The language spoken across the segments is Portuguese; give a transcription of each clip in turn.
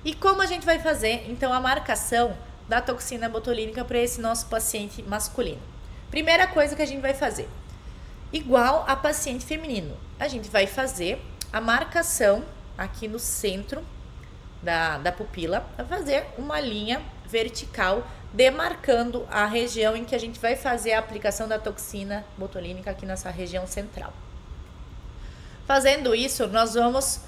E como a gente vai fazer, então, a marcação da toxina botulínica para esse nosso paciente masculino? Primeira coisa que a gente vai fazer, igual a paciente feminino, a gente vai fazer a marcação aqui no centro da pupila, vai fazer uma linha vertical demarcando a região em que a gente vai fazer a aplicação da toxina botulínica aqui nessa região central. Fazendo isso, nós vamos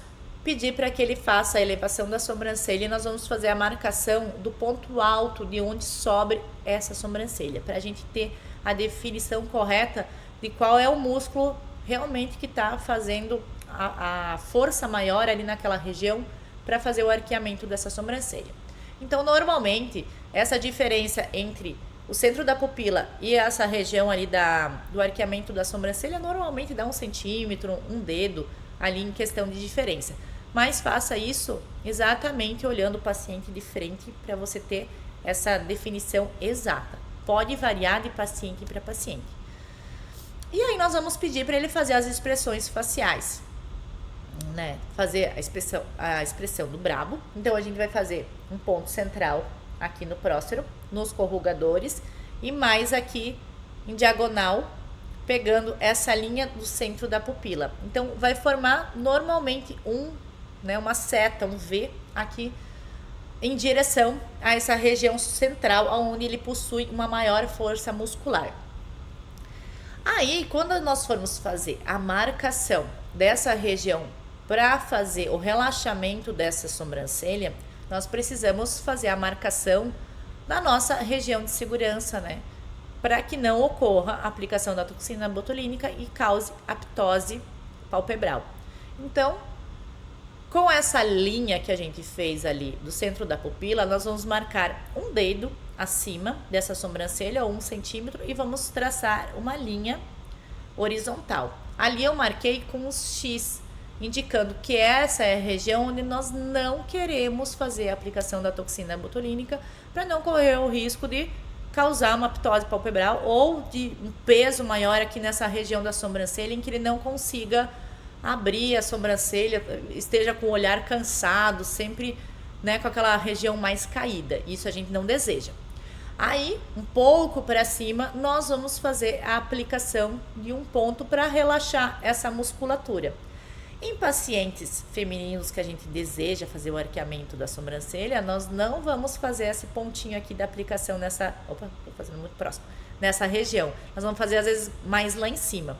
pedir para que ele faça a elevação da sobrancelha e nós vamos fazer a marcação do ponto alto de onde sobe essa sobrancelha, para a gente ter a definição correta de qual é o músculo realmente que está fazendo a força maior ali naquela região para fazer o arqueamento dessa sobrancelha. Então, normalmente, essa diferença entre o centro da pupila e essa região ali do arqueamento da sobrancelha, normalmente dá 1 centímetro, 1 dedo ali em questão de diferença. Mas faça isso exatamente olhando o paciente de frente para você ter essa definição exata. Pode variar de paciente para paciente. E aí nós vamos pedir para ele fazer as expressões faciais, né? Fazer a expressão do brabo. Então a gente vai fazer um ponto central aqui no prócero, nos corrugadores e mais aqui em diagonal, pegando essa linha do centro da pupila. Então vai formar normalmente uma seta, um V aqui em direção a essa região central, onde ele possui uma maior força muscular. Aí, quando nós formos fazer a marcação dessa região para fazer o relaxamento dessa sobrancelha, nós precisamos fazer a marcação da nossa região de segurança, né? Para que não ocorra a aplicação da toxina botulínica e cause aptose palpebral. Então, com essa linha que a gente fez ali do centro da pupila, nós vamos marcar um dedo acima dessa sobrancelha, ou 1 centímetro, e vamos traçar uma linha horizontal. Ali eu marquei com os X, indicando que essa é a região onde nós não queremos fazer a aplicação da toxina botulínica, para não correr o risco de causar uma ptose palpebral ou de um peso maior aqui nessa região da sobrancelha, em que ele não consiga abrir a sobrancelha, esteja com o olhar cansado, sempre, né, com aquela região mais caída. Isso a gente não deseja. Aí, um pouco para cima, nós vamos fazer a aplicação de um ponto para relaxar essa musculatura. Em pacientes femininos que a gente deseja fazer o arqueamento da sobrancelha, nós não vamos fazer esse pontinho aqui da aplicação nessa... Opa, tô fazendo muito próximo. Nessa região. Nós vamos fazer, às vezes, mais lá em cima.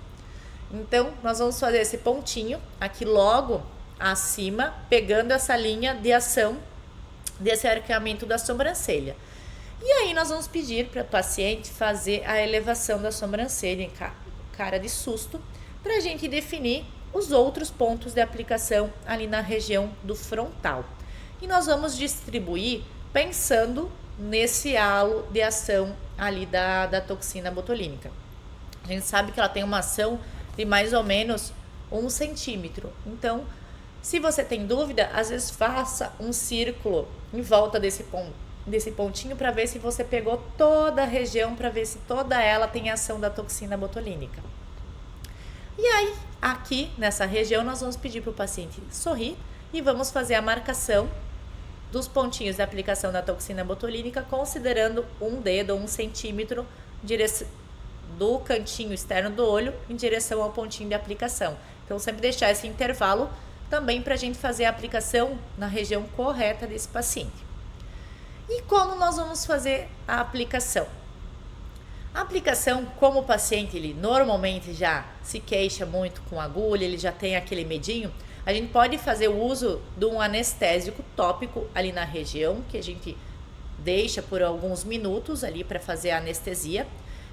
Então, nós vamos fazer esse pontinho aqui logo acima, pegando essa linha de ação desse arqueamento da sobrancelha. E aí, nós vamos pedir para o paciente fazer a elevação da sobrancelha em cara de susto, para a gente definir os outros pontos de aplicação ali na região do frontal. E nós vamos distribuir pensando nesse halo de ação ali da toxina botulínica. A gente sabe que ela tem uma ação de mais ou menos 1 centímetro. Então, se você tem dúvida, às vezes faça um círculo em volta desse pontinho para ver se você pegou toda a região, para ver se toda ela tem ação da toxina botulínica. E aí, aqui nessa região, nós vamos pedir para o paciente sorrir e vamos fazer a marcação dos pontinhos de aplicação da toxina botulínica, considerando 1 dedo ou 1 centímetro do cantinho externo do olho em direção ao pontinho de aplicação. Então, sempre deixar esse intervalo também para a gente fazer a aplicação na região correta desse paciente. E como nós vamos fazer a aplicação? A aplicação, como o paciente ele normalmente já se queixa muito com agulha, ele já tem aquele medinho, a gente pode fazer o uso de um anestésico tópico ali na região, que a gente deixa por alguns minutos ali para fazer a anestesia.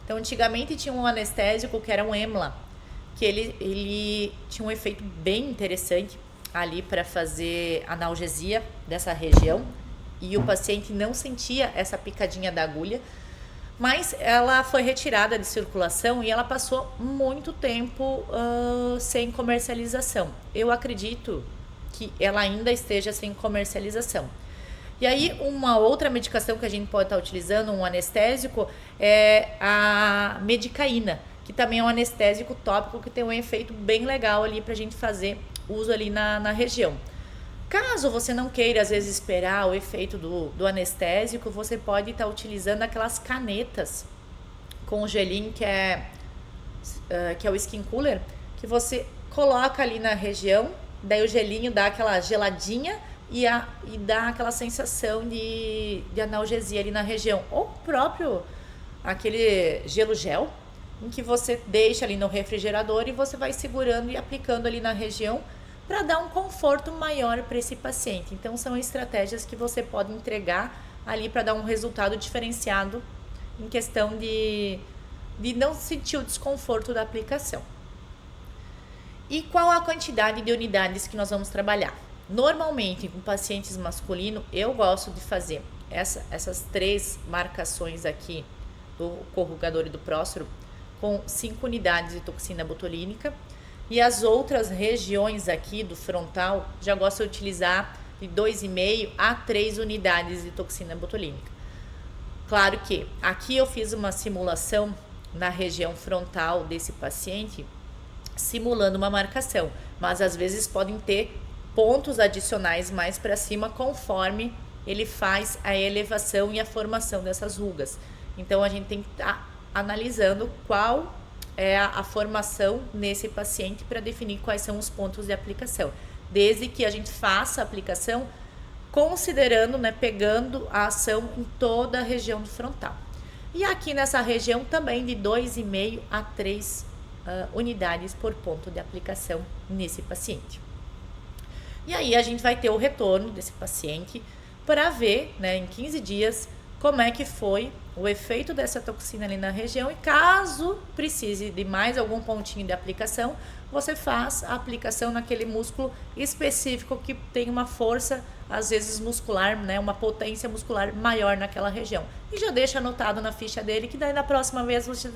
Então, antigamente tinha um anestésico que era um EMLA, que ele tinha um efeito bem interessante ali para fazer analgesia dessa região, e o paciente não sentia essa picadinha da agulha, mas ela foi retirada de circulação e ela passou muito tempo sem comercialização. Eu acredito que ela ainda esteja sem comercialização. E aí, uma outra medicação que a gente pode estar utilizando, um anestésico, é a medicaína, que também é um anestésico tópico que tem um efeito bem legal ali para a gente fazer uso ali na região. Caso você não queira, às vezes, esperar o efeito do anestésico, você pode estar utilizando aquelas canetas com gelinho que é o skin cooler, que você coloca ali na região, daí o gelinho dá aquela geladinha e dá aquela sensação de analgesia ali na região. Ou próprio aquele gelo gel, em que você deixa ali no refrigerador e você vai segurando e aplicando ali na região para dar um conforto maior para esse paciente. Então são estratégias que você pode entregar ali para dar um resultado diferenciado em questão de não sentir o desconforto da aplicação. E qual a quantidade de unidades que nós vamos trabalhar? Normalmente, com pacientes masculinos, eu gosto de fazer essas 3 marcações aqui do corrugador e do próstero com 5 unidades de toxina botulínica. E as outras regiões aqui do frontal, já gosto de utilizar de 2,5 a 3 unidades de toxina botulínica. Claro que aqui eu fiz uma simulação na região frontal desse paciente, simulando uma marcação, mas às vezes podem ter pontos adicionais mais para cima conforme ele faz a elevação e a formação dessas rugas. Então a gente tem que estar analisando qual é a formação nesse paciente para definir quais são os pontos de aplicação, desde que a gente faça a aplicação considerando, né, pegando a ação em toda a região do frontal. E aqui nessa região também de 2,5 a 3 unidades por ponto de aplicação nesse paciente. E aí a gente vai ter o retorno desse paciente para ver, né, em 15 dias, como é que foi o efeito dessa toxina ali na região, e caso precise de mais algum pontinho de aplicação, você faz a aplicação naquele músculo específico que tem uma força, às vezes muscular, né, uma potência muscular maior naquela região. E já deixa anotado na ficha dele, que daí na próxima vez você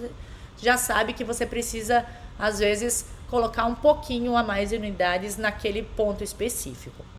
já sabe que você precisa, às vezes, colocar um pouquinho a mais de unidades naquele ponto específico.